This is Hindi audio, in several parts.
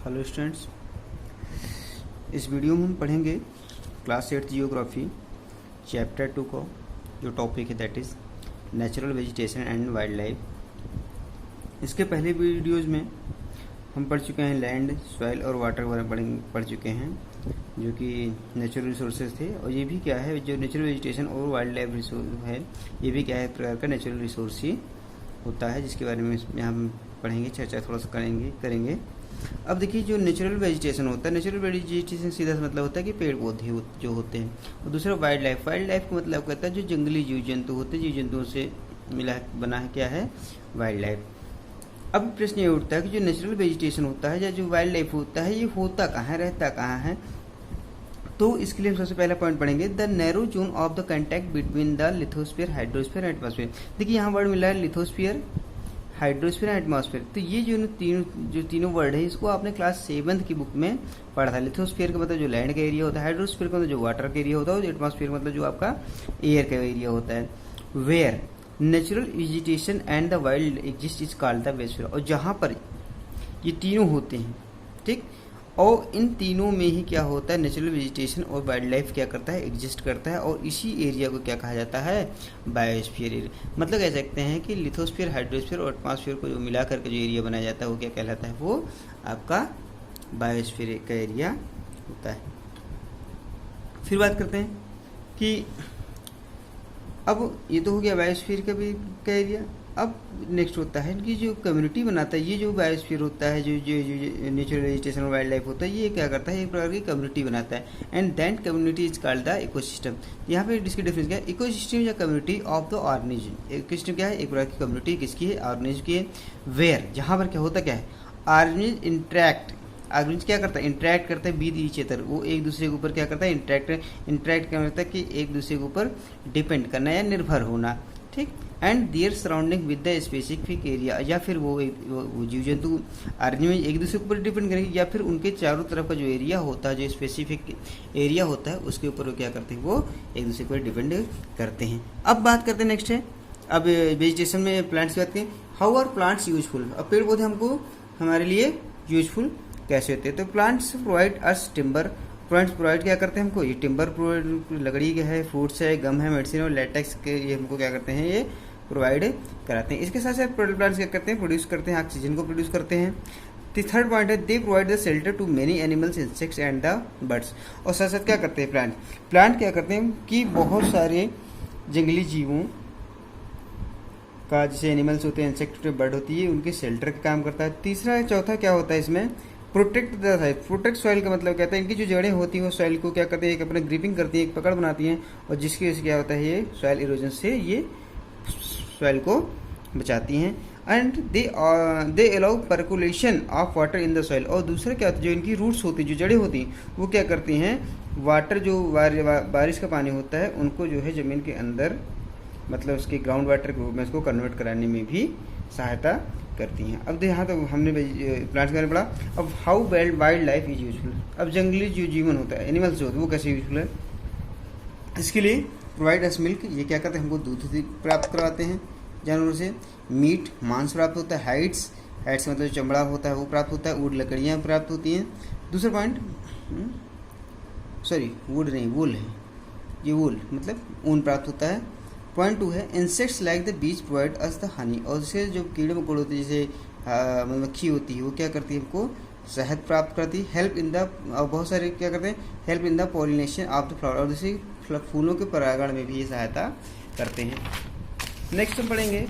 हेलो स्टूडेंट्स, इस वीडियो में हम पढ़ेंगे क्लास 8 जियोग्राफी चैप्टर 2 को, जो टॉपिक है that is natural vegetation and wildlife. इसके पहले वीडियोज़ में हम पढ़ चुके हैं लैंड, सॉइल और वाटर वगैरह पढ़ चुके हैं, जो कि नेचुरल रिसोर्सेज थे। और ये भी क्या है, जो नेचुरल वेजिटेशन और वाइल्ड लाइफ रिसोर्स है, ये भी क्या है, एक प्रकार का नेचुरल रिसोर्स ही होता है, जिसके बारे में हम पढ़ेंगे, चर्चा थोड़ा सा करेंगे। अब देखिए, जो नेचुरल वेजिटेशन होता है, नेचुरल वेजिटेशन सीधा सा मतलब होता है कि पेड़ पौधे जो होते हैं। और दूसरा वाइल्ड लाइफ का मतलब कहता है जो जंगली जीव जंतु होते हैं, जीव जंतुओं से मिला बना है क्या है, वाइल्ड लाइफ। अब प्रश्न ये उठता है कि जो नेचुरल वेजिटेशन होता है या जो वाइल्ड लाइफ होता है, ये होता कहाँ है, रहता कहाँ है। तो इसके लिए हम सबसे पहला पॉइंट पढ़ेंगे, the narrow zone of the contact between the lithosphere, hydrosphere and atmosphere. देखिए यहाँ वर्ड मिला है लिथोस्फीयर, हाइड्रोस्फीयर एंड एटमॉस्फेयर। तो ये जो तीनों वर्ड है, इसको आपने क्लास 7th की बुक में पढ़ा था। लिथोस्फीयर का मतलब जो लैंड का एरिया होता है, हाइड्रोस्फीयर का मतलब जो वाटर का एरिया होता है, और एटमॉस्फेयर का मतलब जो आपका एयर का एरिया होता है। Where natural vegetation and the wild exist is called the biosphere. और जहाँ पर ये तीनों होते हैं, ठीक, और इन तीनों में ही क्या होता है, नेचुरल वेजिटेशन और वाइल्ड लाइफ क्या करता है, एग्जिस्ट करता है। और इसी एरिया को क्या कहा जाता है, बायोस्फीयर एरिया। मतलब कह सकते हैं कि लिथोस्फीयर, हाइड्रोस्फीयर और एटमॉस्फेयर को जो मिला करके जो एरिया बनाया जाता है, वो क्या कहलाता है, वो आपका बायोस्फीयर का एरिया होता है। फिर बात करते हैं कि अब ये तो हो गया बायोस्फीयर का एरिया। अब नेक्स्ट होता है कि जो कम्युनिटी बनाता है, ये जो बायोस्फीयर होता है, जो नेचुरल वेजिटेशन और वाइल्ड लाइफ होता है, ये क्या करता है, एक प्रकार की कम्युनिटी बनाता है। And that community is called the ecosystem. यहाँ पे इसकी डिफरेंस क्या है, इकोसिस्टम या community of the organism. Ecosystem क्या है, एक प्रकार की कम्युनिटी किसकी है, ऑर्गेनिज्म की है। वेयर जहाँ पर क्या होता क्या है, ऑर्गेनिज्म इंटरेक्ट, ऑर्गेनिज्म क्या करता है, इंटरेक्ट करता है विद ईच अदर। वो एक दूसरे के ऊपर क्या करता है, इंटरेक्ट क्या करता है कि एक दूसरे के ऊपर डिपेंड करना या निर्भर होना, ठीक। And their surrounding with the specific area, या फिर वो जीव जंतु ऑर्गेनिज्म में एक दूसरे के ऊपर डिपेंड करेंगे, या फिर उनके चारों तरफ का जो एरिया होता है, जो स्पेसिफिक एरिया होता है, उसके ऊपर वो क्या करते हैं, वो एक दूसरे के ऊपर डिपेंड करते हैं। अब बात करते हैं नेक्स्ट है, अब वेजिटेशन में प्लांट्स की बात करें, हाउ आर प्लांट्स यूजफुल। अब पेड़ पौधे हमको हमारे लिए यूजफुल कैसे होते हैं। तो plants provide us timber, plants provide क्या करते हैं हमको, ये टिम्बर प्रोवाइड, लकड़ी के है, फ्रूट्स है, गम है, मेडिसिन और लेटेक्स के, ये हमको क्या करते हैं, ये प्रोवाइड कराते हैं। इसके साथ साथ प्लांट्स क्या करते हैं, प्रोड्यूस करते हैं, ऑक्सीजन को प्रोड्यूस करते हैं। थर्ड पॉइंट है, they provide the shelter to many animals, insects and the birds. और साथ साथ क्या करते हैं प्लांट क्या करते हैं कि बहुत सारे जंगली जीवों का, जैसे एनिमल्स होते हैं, इंसेक्ट होते हैं, बर्ड होती है, उनके शेल्टर का काम करता है। तीसरा चौथा क्या होता है इसमें, protect the soil. Protect soil का मतलब कहता है इनकी जो जड़ें होती हैं वो सॉइल को क्या करते हैं, एक अपने ग्रिपिंग करती हैं, एक पकड़ बनाती हैं, और जिसकी वजह से क्या होता है, ये सॉइल इरोजन से ये सॉइल को बचाती हैं। And they allow percolation of water in the soil. और दूसरा क्या होता है, जो इनकी रूट्स होती हैं, जो जड़ें होती हैं, वो क्या करती हैं, वाटर जो बारिश का पानी होता है, उनको जो है ज़मीन के अंदर, मतलब उसके ग्राउंड वाटर के रूप में उसको कन्वर्ट कराने में भी सहायता करती हैं। अब यहाँ तो हमने प्लांट्स के बारे में पढ़ा। अब how wild life is useful. अब जंगली जो जीवन होता है, एनिमल्स जो होते हैं, वो कैसे यूजफुल है। इसके लिए प्रोवाइड अस मिल्क, ये क्या करते हैं, हमको दूध प्राप्त करवाते हैं जानवरों से। मीट, मांस प्राप्त होता है। हाइट्स मतलब जो चमड़ा होता है वो प्राप्त होता है। वुड, लकड़ियाँ प्राप्त होती हैं। दूसरा पॉइंट, सॉरी वुड नहीं, वूल है, ये वूल मतलब ऊन प्राप्त होता है। पॉइंट 2 है, insects like the bees provide us the honey. और जैसे जो कीड़े मकोड़े होते हैं, जैसे मधुमक्खी होती है, वो क्या करती है, हमको शहद प्राप्त करती है। हेल्प इन द, और बहुत सारे क्या करते हैं, help in the pollination of the flower. और जैसे फूलों के परागण में भी ये सहायता करते हैं। नेक्स्ट हम पढ़ेंगे,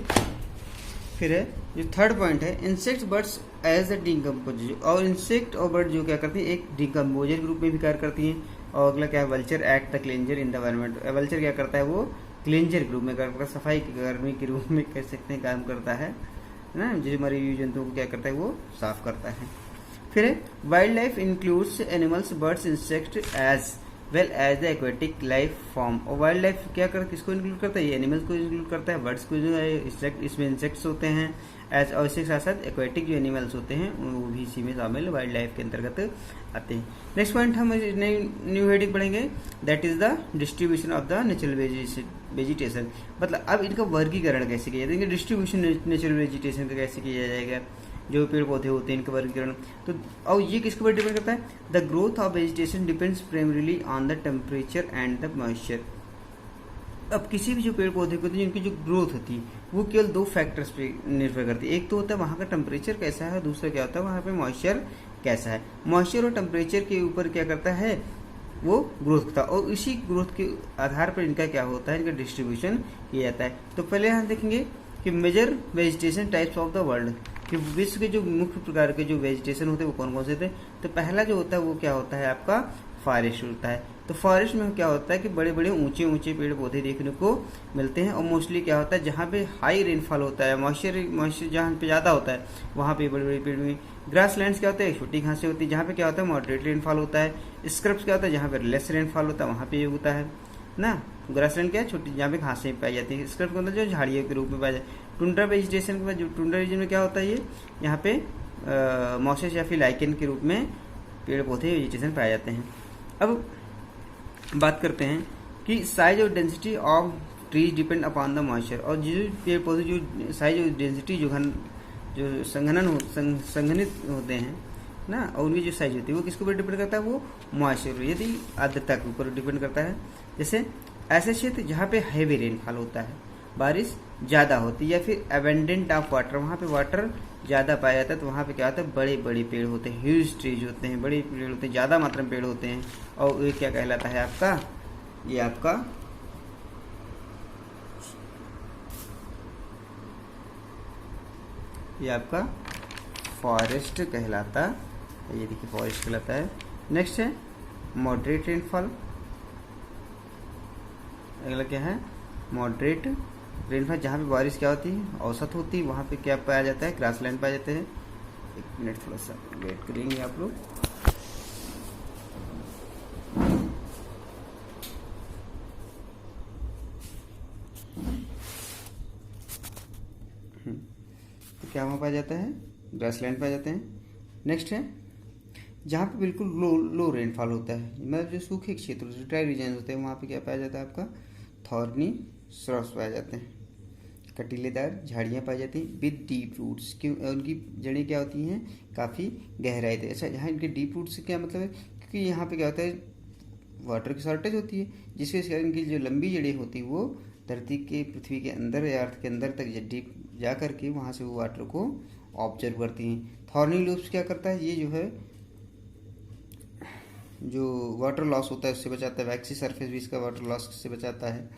फिर है जो थर्ड पॉइंट है, insects birds as a decomposer. और इंसेक्ट और बर्ड जो क्या करती हैं, एक डिकम्पोजर के रूप में भी कार्य करती हैं। और अगला क्या है, vulture act the cleanser in the environment. Vulture क्या करता है, वो क्लेंजर के रूप में करता है, सफाई कर्मी के रूप में कह सकते हैं काम करता है ना, जो हमारे जीव जंतुओं को क्या करता है, वो साफ करता है। फिर wild life includes animals, birds, insect as well as the aquatic life form. और वाइल्ड लाइफ क्या कर, किसको इंक्लूड करता है, ये एनिमल्स को इंक्लूड करता है, बर्ड्स को जो है, इसमें इंसेक्ट्स होते हैं एज, और इसके साथ साथ एक्वेटिक जो एनिमल्स होते हैं वो भी इसी में शामिल वाइल्ड लाइफ के अंतर्गत आते हैं। नेक्स्ट पॉइंट हम न्यू हेडिंग पढ़ेंगे, that is the distribution of the natural vegetation. मतलब अब इनका वर्गीकरण कैसे किया जाएगा, डिस्ट्रीब्यूशन नेचुरल वेजिटेशन का कैसे किया जाएगा, जो पेड़ पौधे होते हैं इनका वर्गीकरण। तो और ये किसके ऊपर डिपेंड करता है? The growth of vegetation depends primarily on the temperature and the moisture. अब किसी भी जो पेड़ पौधे होते हैं इनकी जो ग्रोथ होती है वो केवल दो फैक्टर्स पे निर्भर करती है। एक तो होता है वहाँ का टेम्परेचर कैसा है, दूसरा क्या होता है वहाँ पे मॉइस्चर कैसा है। मॉइस्चर और टेम्परेचर के ऊपर क्या करता है वो ग्रोथ का, और इसी ग्रोथ के आधार पर इनका क्या होता है, इनका डिस्ट्रीब्यूशन किया जाता है। तो पहले हम देखेंगे कि major vegetation types of the world, कि विश्व के जो मुख्य प्रकार के जो वेजिटेशन होते हैं वो कौन कौन से थे। तो पहला जो होता है वो क्या होता है आपका फॉरेस्ट होता है। तो फॉरेस्ट में क्या होता है कि बड़े बड़े ऊंचे ऊंचे पेड़ पौधे देखने को मिलते हैं, और मोस्टली क्या होता है जहाँ पे हाई रेनफॉल होता है, मॉइस्चर जहाँ पे ज़्यादा होता है वहाँ पे बड़े बड़े पेड़ में। ग्रास लैंड्स क्या होता है, छोटी घासें होती है जहाँ पे क्या होता है मॉडरेट रेनफॉल होता है। स्क्रब्स क्या होता है जहाँ पे लेस रेनफॉल होता है वहाँ पे ये होता है ना। ग्रासलैंड क्या है, छोटी जहाँ पे घासें पाई जाती है। स्क्रब मतलब जो झाड़ियों के रूप में पाई जाती है। टुंड्रा वेजिटेशन के बाद जो टुंड्रा रीजन में क्या होता है, ये यहाँ पे मॉसेस या फिर लाइकेन के रूप में पेड़ पौधे वेजिटेशन पाए जाते हैं। अब बात करते हैं कि साइज और density of trees depend upon the moisture. और जो पेड़ पौधे जो साइज और डेंसिटी जो संघनित होते हैं ना, और उनकी जो साइज होती है वो किसके ऊपर डिपेंड करता है, वो मॉइस्चर यदि आर्द्रता के ऊपर डिपेंड करता है। जैसे ऐसे क्षेत्र जहाँ पे हैवी रेनफॉल होता है, बारिश ज़्यादा होती है, या फिर एबेंडेंट ऑफ वाटर, वहाँ पे वाटर ज़्यादा पाया जाता है, तो वहाँ पे क्या होता है बड़े बड़े पेड़ होते हैं, ह्यूज ट्रीज होते हैं, बड़े पेड़ होते हैं, ज़्यादा मात्रा में पेड़ होते हैं। और ये क्या कहलाता है आपका, ये आपका फॉरेस्ट कहलाता है। ये देखिए फॉरेस्ट कहलाता है। नेक्स्ट है मॉडरेट रेनफॉल। अगला क्या है, मॉडरेट रेनफॉल, जहाँ पे बारिश क्या होती है औसत होती है, वहाँ पे क्या पाया जाता है, ग्रासलैंड पाए जाते हैं। एक मिनट थोड़ा सा वेट करेंगे आप लोग। तो क्या वहाँ पाया जाता है, ग्रासलैंड पाए जाते हैं। नेक्स्ट है जहाँ पे बिल्कुल लो रेनफॉल होता है, मतलब जो सूखे क्षेत्र जो ड्राई रीजन होते हैं वहाँ पे क्या पाया जाता है आपका थॉर्नी श्रब्स पाए जाते हैं, कटीलेदार झाड़ियाँ पाई जाती हैं विद डीप रूट्स। क्यों, उनकी जड़ें क्या होती हैं काफ़ी गहराई तक। अच्छा, यहाँ इनके डीप रूट से क्या मतलब है, क्योंकि यहाँ पे क्या होता है वाटर की शॉर्टेज होती है, जिसके कारण इनकी जो लंबी जड़ें होती है वो धरती के पृथ्वी के अंदर या अर्थ के अंदर तक डीप जा करके वहाँ से वो वाटर को ऑब्जर्व करती हैं। थॉर्नी लूप्स क्या करता है, ये जो है जो वाटर लॉस होता है उससे बचाता है, वैक्सी सरफेस भी इसका वाटर लॉस से बचाता है।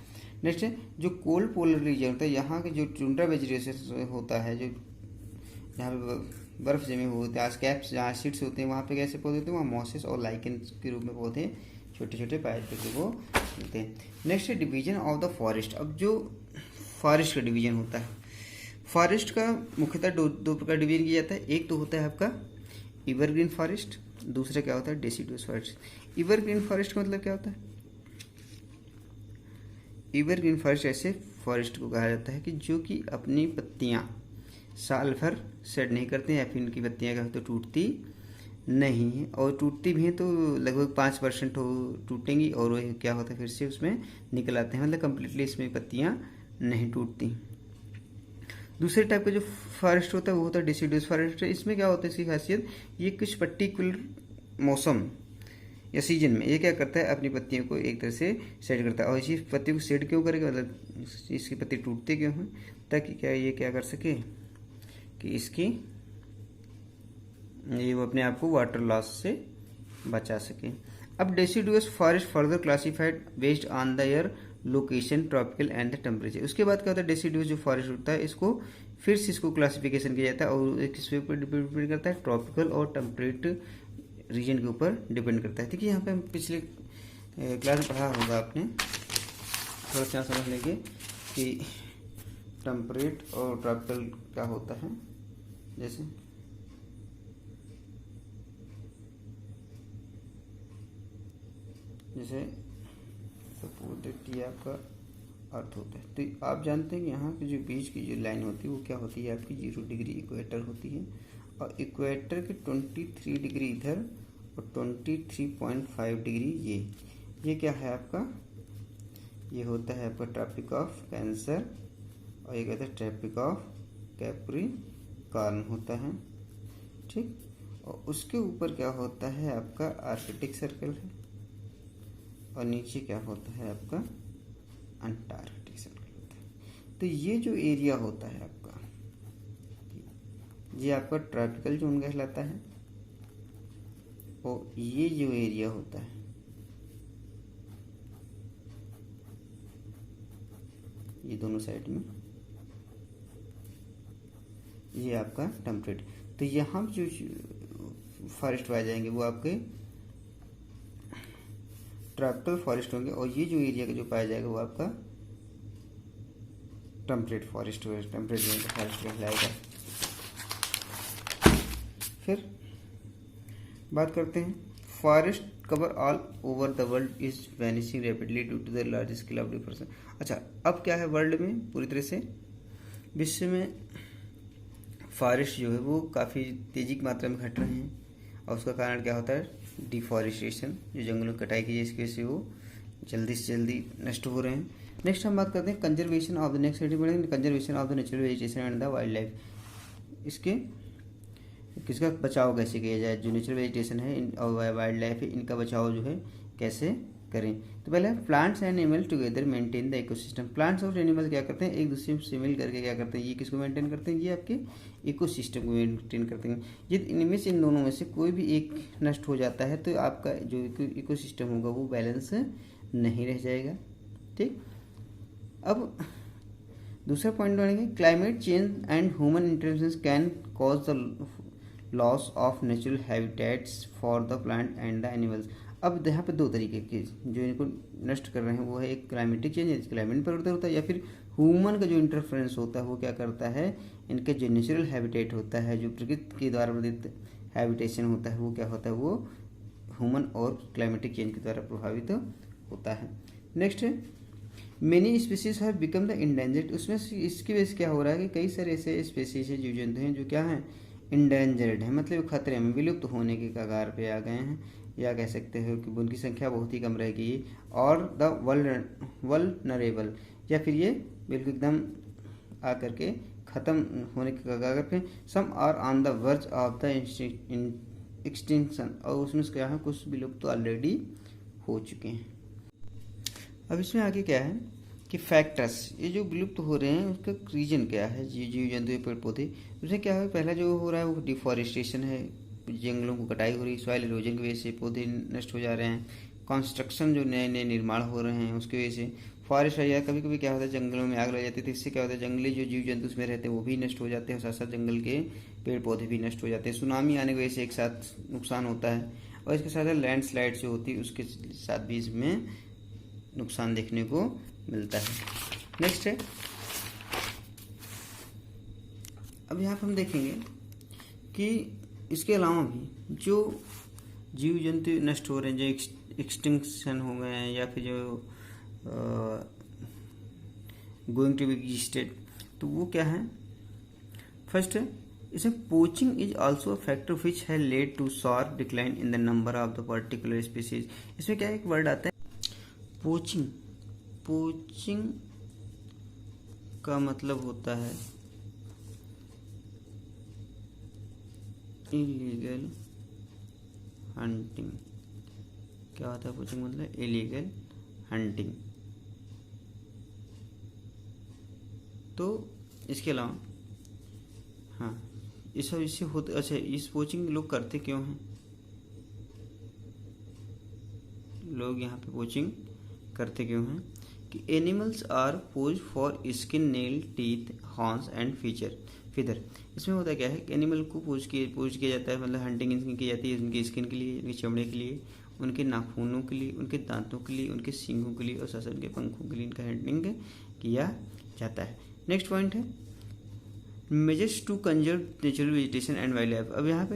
नेक्स्ट है जो कोल्ड पोलर रीजन होता है, यहाँ के जो टुंड्रा वेजिटेशन होता है, जो जहाँ पे बर्फ जमे हुए होते हैं, आज कैप्स जहाँ सीड्स होते हैं वहाँ पे कैसे पौधे होते हैं, वहाँ मॉसेस और लाइकेन के रूप में पौधे छोटे छोटे पाए जाते वो मिलते हैं। नेक्स्ट है डिवीजन ऑफ द फॉरेस्ट। अब जो फॉरेस्ट का डिवीजन होता है, फॉरेस्ट का मुख्यतः दो प्रकार डिवीजन किया जाता है। एक तो होता है आपका एवरग्रीन फॉरेस्ट, दूसरा क्या होता है डेसिडुअस फॉरेस्ट। एवरग्रीन फॉरेस्ट का मतलब क्या होता है, एवरग्रीन फॉरेस्ट ऐसे फॉरेस्ट को कहा जाता है कि जो कि अपनी पत्तियां साल भर सेट नहीं करते हैं, या फिर इनकी पत्तियां क्या होती है टूटती नहीं है, और टूटती भी हैं तो लगभग 5% टूटेंगी, और वो क्या होता है फिर से उसमें निकल आते हैं, मतलब कम्प्लीटली इसमें पत्तियां नहीं टूटती। दूसरे टाइप का जो फॉरेस्ट होता है वो होता है डिसिडुअस फॉरेस्ट। इसमें क्या होता है इसकी खासियत, ये कुछ पर्टिकुलर मौसम या सीजन में ये क्या करता है अपनी पत्तियों को एक तरह से सेट करता है। और इसी पत्तियों को सेट क्यों करेगा, मतलब इसकी पत्ती टूटते क्यों हैं, ताकि क्या ये क्या कर सके कि इसकी ये वो अपने आप को वाटर लॉस से बचा सके। अब deciduous forest further classified based on the year location tropical and the temperature. उसके बाद क्या होता है डेसिडुअस जो फॉरेस्ट होता है इसको फिर से इसको क्लासिफिकेशन किया जाता है, और किस पे ऊपर डिपेंड करता है, ट्रॉपिकल और टेम्परेट रीजन के ऊपर डिपेंड करता है। देखिए यहाँ पे हम पिछले क्लास में पढ़ा होगा आपने, थोड़ा सा समझ लेंगे कि टेम्परेट और ट्रॉपिकल क्या होता है। जैसे सपोज दैट ये आपका अर्थ होता है, तो आप जानते हैं कि यहाँ की जो बीच की जो लाइन होती है वो क्या होती है आपकी 0 डिग्री इक्वेटर होती है, और इक्वेटर के 23 डिग्री इधर और 23.5 डिग्री ये क्या है आपका, ये होता है आपका ट्रॉपिक ऑफ कैंसर, और ये कहता है ट्रॉपिक ऑफ कैप्रिकॉर्न होता है। ठीक। और उसके ऊपर क्या होता है आपका आर्कटिक सर्कल है, और नीचे क्या होता है आपका अंटार्कटिक सर्कल होता है। तो ये जो एरिया होता है आपका, ये आपका ट्रॉपिकल जोन कहलाता है, और ये जो एरिया होता है ये दोनों साइड में ये आपका टेम्परेट। तो यहाँ जो फॉरेस्ट पाए जाएंगे वो आपके ट्रॉपिकल फॉरेस्ट होंगे, और ये जो एरिया का जो पाया जाएगा वो आपका टेम्परेट फॉरेस्ट होगा, टेम्परेट जोन का फॉरेस्ट कहलाएगा। फिर बात करते हैं forest cover all over the world is vanishing rapidly due to the large scale of difference. अच्छा, अब क्या है वर्ल्ड में पूरी तरह से विश्व में फॉरेस्ट जो है वो काफ़ी तेजी की मात्रा में घट रहे हैं, और उसका कारण क्या होता है डिफॉरेस्टेशन, जो जंगलों की कटाई की इसकी वजह से वो जल्दी से जल्दी नष्ट हो रहे हैं। नेक्स्ट हम बात करते हैं conservation of the next heading पढ़ेंगे conservation of the natural vegetation and the wildlife. इसके किसका बचाव कैसे किया जाए, जो नेचुरल वेजिटेशन है और वाइल्ड लाइफ है इनका बचाव जो है कैसे करें। तो पहले plants and animal together maintain the ecosystem. Plants और एनिमल क्या करते हैं, एक दूसरे से मिल करके क्या करते हैं, ये किसको मेंटेन करते हैं, ये आपके इकोसिस्टम को मेंटेन करते हैं। यदि इनमें से इन दोनों में से कोई भी एक नष्ट हो जाता है तो आपका जो इकोसिस्टम होगा वो बैलेंस नहीं रह जाएगा। ठीक, अब दूसरा पॉइंट बढ़ेंगे climate change and human intervention can cause the loss of natural habitats for the plant and the animals. अब यहाँ पे दो तरीके के जो इनको नष्ट कर रहे हैं वो है एक क्लाइमेटिक चेंज, क्लाइमेट परिवर्तन होता है, या फिर ह्यूमन का जो इंटरफेरेंस होता है वो क्या करता है, इनके जो नेचुरल हैबिटेट होता है, जो प्रकृति के द्वारा वर्धित हैबिटेशन होता है वो क्या होता है, वो ह्यूमन और क्लाइमेटिक चेंज के द्वारा प्रभावित होता है। नेक्स्ट है many species have become the endangered. उसमें इसकी वजह से क्या हो रहा है कि कई सारे ऐसे स्पीसीज है जीव जंतु हैं जो क्या हैं इंडेंजर्ड है, मतलब खतरे में विलुप्त होने के कगार पे आ गए हैं, या कह सकते हो कि उनकी संख्या बहुत ही कम रहेगी। और द वल्नरेबल, या फिर ये बिल्कुल एकदम आकर के ख़त्म होने के कगार पे। Some are on the verge of the extinction, और उसमें क्या है कुछ विलुप्त तो ऑलरेडी हो चुके हैं। अब इसमें आगे क्या है कि फैक्टर्स, ये जो विलुप्त हो रहे हैं उसका रीजन क्या है, जीव जंतु पेड़ पौधे, उसमें क्या है पहला जो हो रहा है वो डिफॉरेस्टेशन है, जंगलों को कटाई हो रही है, सॉइल इरोजन की वजह से पौधे नष्ट हो जा रहे हैं, कंस्ट्रक्शन जो नए नए निर्माण हो रहे हैं उसकी वजह से फॉरेस्ट एरिया, कभी कभी क्या होता है जंगलों में आग लग जाती है, तो इससे क्या होता है जंगली जो जीव जंतु उसमें रहते हैं वो भी नष्ट हो जाते हैं, साथ साथ जंगल के पेड़ पौधे भी नष्ट हो जाते हैं। सुनामी आने की वजह से एक साथ नुकसान होता है, और इसके साथ लैंडस्लाइड जो होती है उसके साथ भी इसमें नुकसान देखने को मिलता है। नेक्स्ट है अब यहाँ पर हम देखेंगे कि इसके अलावा भी जो जीव जंतु नष्ट हो रहे हैं, जो एक्सटिंक्शन हो गए हैं, या फिर जो गोइंग टू बी एग्जिस्टेड, तो वो क्या है। फर्स्ट है इसमें poaching is also a factor which है led to sharp decline in the number of the particular species. इसमें क्या एक वर्ड आता है पोचिंग। पोचिंग का मतलब होता है इलीगल हंटिंग। क्या होता है पोचिंग मतलब इलीगल हंटिंग। तो इसके अलावा हाँ इससे होते, अच्छा इस पोचिंग लोग करते क्यों हैं, लोग यहाँ पे पोचिंग करते क्यों हैं कि animals are poached for skin, nail, teeth, horns and feather. इसमें होता क्या है कि एनिमल को पोज किया जाता है, मतलब हंटिंग इनकी की जाती है उनकी स्किन के लिए, उनकी चमड़े के लिए, उनके नाखूनों के लिए, उनके दांतों के लिए, उनके सींगों के लिए और साथ उनके पंखों के लिए इनका हंटिंग किया जाता है। नेक्स्ट पॉइंट है measures to conserve natural vegetation and wildlife. अब यहाँ पे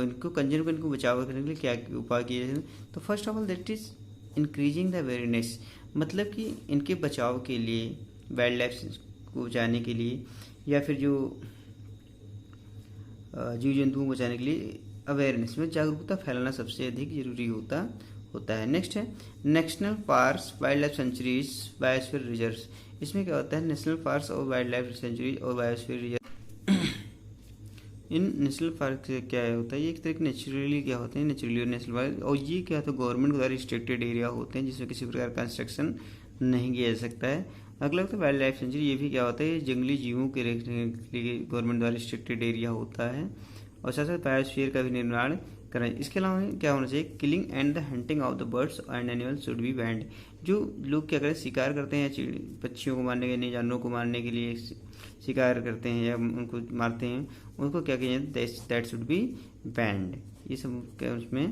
इनको कंजर्व इनको बचाव करने के लिए क्या उपाय किए जाते हैं, तो first of all that is increasing the awareness, मतलब कि इनके बचाव के लिए, वाइल्ड लाइफ को बचाने के लिए, या फिर जो जीव जंतुओं को बचाने के लिए अवेयरनेस में जागरूकता फैलाना सबसे अधिक जरूरी होता है। नेक्स्ट है national parks, wild life sanctuaries, biosphere reserves. इसमें क्या होता है नेशनल पार्क्स और वाइल्ड लाइफ सेंचुरी और बायोस्फीयर रिजर्व, इन नेशनल पार्क से क्या होता है, ये एक तरह के नेचुरली क्या होते हैं, नेचुरली और नेशनल पार्क, और ये क्या होता है गवर्नमेंट द्वारा रिस्ट्रिक्टेड एरिया होते हैं जिसमें किसी प्रकार का कंस्ट्रक्शन नहीं किया जा सकता है। अगला होता है वाइल्ड लाइफ सेंचुरी, ये भी क्या होता है जंगली जीवों के रखने के लिए गवर्नमेंट द्वारा रिस्ट्रिक्टेड एरिया होता है, और साथ साथ बायोस्फीयर का भी निर्माण करें। इसके अलावा क्या होना चाहिए, killing and the hunting of the birds and animal should be band. जो लोग क्या करें शिकार करते हैं पक्षियों को मारने के लिए, जानवरों को मारने के लिए शिकार करते हैं या उनको मारते हैं, उनको क्या किया जाए, दैट शुड बी बैंड। ये सब क्या उसमें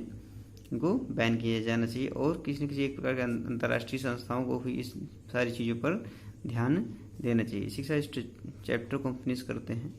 उनको बैन किया जाना चाहिए, और किसी न किसी एक प्रकार के अंतर्राष्ट्रीय संस्थाओं को भी इस सारी चीज़ों पर ध्यान देना चाहिए। इसी के साथ इस चैप्टर को फिनिश करते हैं।